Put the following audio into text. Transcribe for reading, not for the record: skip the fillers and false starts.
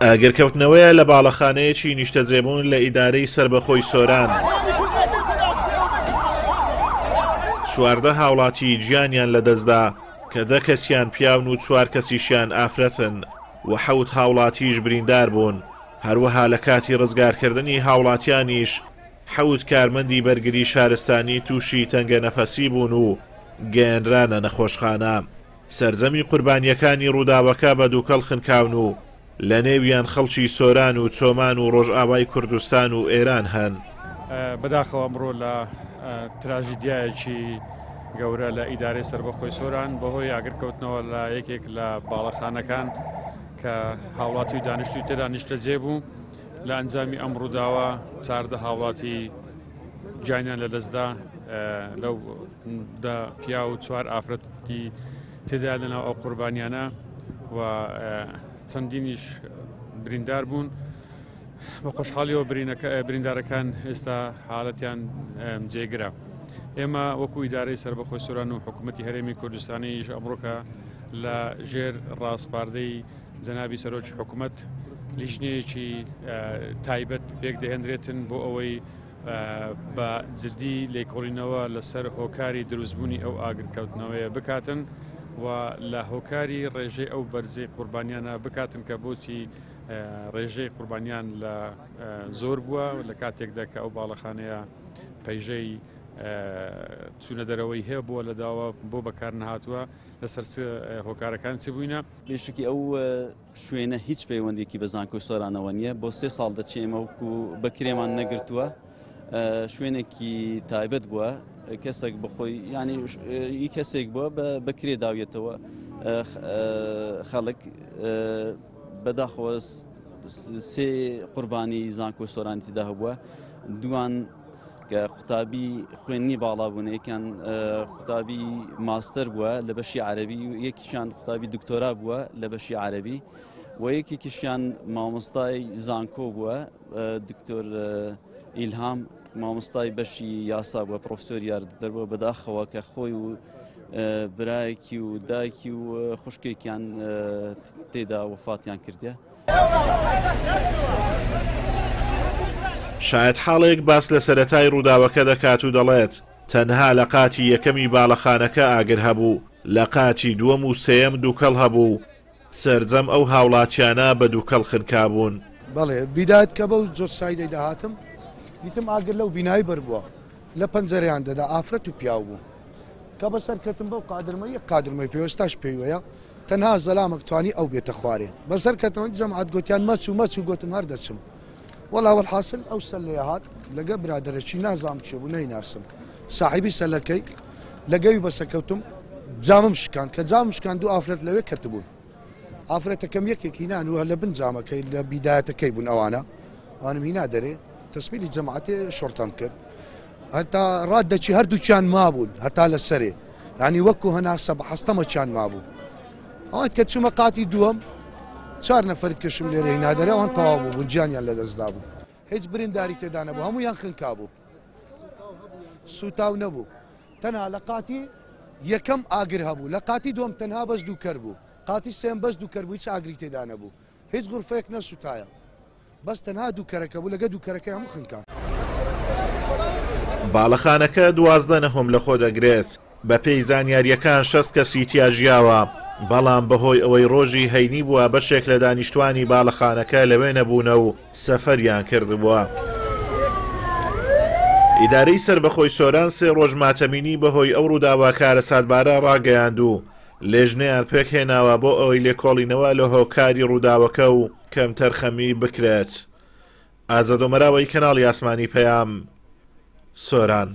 ئاگرکەوتنەوەیە لە باڵەخانەیەکی نیشتەجێبوون لە ئیدارەی سربەخۆی سۆران. 14 هاوڵاتی گیانیان لەدەستدا کە 10 کەسیان پیاون و 4 کەسیشیان ئافرەتن و 7 هاوڵاتیش بریندار بوون. هەروەها لە کاتی ڕزگارکردنی هاوڵاتیانیش 7 کارمەندی بەرگری شارستانی تووشی تەنگە نەفەسی بوون و گەیەنرانە نەخۆشخانە. سەرجەمی قوربانیەکانی ڕووداوەکە بە دووکەڵ خنکاون و لە نێویان خەڵکی سۆران و چۆمان و ڕۆژئاوای کوردستان و ئێران هەن. بەداخەوە ئەمڕۆ لە تراژیدیایەکی گەورە لە ئیدارەی سربەخۆی سۆران بەهۆی ئاگرکەوتنەوە لە یەکێک لە باڵەخانەکان کە هاوڵاتی و دانیشتوی تێدا نیشتەجێ بوو لە ئەنجامی ئەم ڕووداوە 14 هاوڵاتی گیانیان لەدەستدا لەو پیا و 4 ئافرەتی تێدا لەناو ئەو قوربانیانە و چەندینیش بریندار بوون. بە خۆشحاڵیەوە بریندارەکان ئێستا حاڵەتیان جێگرا. ئێمە وەکو ئیدارەی سربەخۆی سۆران و حکوومەتی هەرێمی کوردستانیش ئەمڕۆکە لە ژێر ڕاستپاردەی جەنابی سەرۆکی حکوومەت لیژنەیەکی تایبەت پێک دەهێنرێتن بۆ ئەوەی بە جدی لێکۆڵینەوە لەسەر هۆکاری دروستبوونی ئەو ئاگرکەوتنەوەیە بکاتن و لە هۆکاری ڕێژەی ئەو بەرزەی قوربانیانە بکاتن کە بۆچی ڕێژەی قوربانیان لە زۆر بووە لە کاتێکدا کە ئەو باڵەخانەیە پەیژەی چوونە دەرەوەی هەیە بووە لە داوە بۆ بەکار نەهاتووە لەسەر هۆکارەکان چ بووینە. بێشکی ئەو شوێنە هیچ پەیوەندێکی بە زانکۆی سۆرانەوە نییە. بۆ 3 ساڵ دەچێمە وەکو بەکرێمان نەگرتووە. شوێنێکی تایبەت بووە کەسێک بخۆی ینی کەسێک بووە بەکرێ داویێتەوە خەڵک بەداخەوە 3 قوربانی زانکۆی سۆرانی تێدا هەبووە. دوان کە قوتابی خوێنی باڵا بوون، یەکیان قوتابی ماستەر بووە لە بەشی عەرەبی و یەکیشیان قوتابی دکتۆرا بووە لە بەشی عەرەبی و یەکێکیشیان مامۆستای زانکۆ بووە دکتۆر ئیلهام مامۆستای بەشی یاسا بووە پرۆفسۆری یاردەدەر بووە. بەداخەوە کە خۆی و برایەکی و دایکی و خوشکێکیان تێدا وەفاتیان کردە. شاید حاڵێک باس لە سەرەتای ڕووداوەکە دەکات و دەڵێت تەنها لە قاتی یەکەمی باڵەخانەکە ئاگر هەبوو، لە قاتی دووەم و سێەم دووکەڵ هەبوو. سەرجەم ئەو هاوڵاتیانە بە دووکەڵ خنکابوون. بەڵێ بیدات کە بەو جۆر سایدەی داهاتم دیتم ئاگر لەو بینایی بەربووە لە پەنجەرەیان دەدا ئافرەت و پیاو بوو کە بەسەرکەتم بەو قادرمە یەک قادرمەی پێوەستاش پێیوەیە تەنها زەلامەک توانی ئەو بێتە خوارێ. بەسەرکەتەوە جەمعەت گوتیان مەچ و گوتم هەر دەچم. وەڵا وەڵحاصل ئەو سەر لێ هات لەگە برادەرەکی نازام چێ بوو نەیناسم ساحیبی سەلەکەی لەگەوی بەسەکەوتم جامم شکاند کە جامم شکاند و ئافرەت لەوێ کەتبوون. ئافرەتەکەم یەکێکی نان و لە بن جامەکەی لە بیدایەتەکەی بوون ئەوانە ئەوانم هینا دەرێ تەسبیلی جەماعەتێ شۆرتەم کرد هەتا ڕات دەچی هەردووچیان مابوون هەتا لە سەرێ ینی وەکو هەنا سەب حەستەمەچیان مابوو. ئەوات کە چوومە قاتی دووەم 4 نەفەرت کەشم لێرە هینا دەرێ ئەوان تەواو بوو گیانیان لەدەستدا بوو. هیچ برینداری تێدا نەبوو، هەموویان خنکا بوو، سوتاو نەبوو. تەنها لە قاتی یەکەم ئاگر هەبوو، لە قاتی دووەم تەنها بەس دووکەر بوو، قاتی سێم بەس دووکەر بوو، هیچ ئاگری تێدا نەبوو، هیچ غورفەیەک نەسوتایە، بەس تەنها دووکەرەکە بوو، لەگە دووکەرەکەی هەموو خنکان. باڵەخانەکە 12 نەهۆم لە خۆ دەگرێت. بە پێی زانیاریەکان 6 کەسی تیا ژیاوە، بەڵام بەهۆی ئەوەی ڕۆژی هەینی بووە بەشێک لە دانیشتوانی باڵەخانەکە لەوێ نەبوونە و سەفەریان کردبووە. ئیدارەی سربەخۆی سۆران 3 ڕۆژ ماتەمینی بەهۆی ئەو ڕووداوە کارە ساتبارە ڕاگەیاند و لێژنەیان پێکهێناوە بۆ ئەوەی لێکۆڵینەوە لە هۆکاری ڕووداوەکە و کەم تەرخەمی بکرێت. ئازادۆمەراوەی کەناڵی ئاسمانی پەیام، سۆران.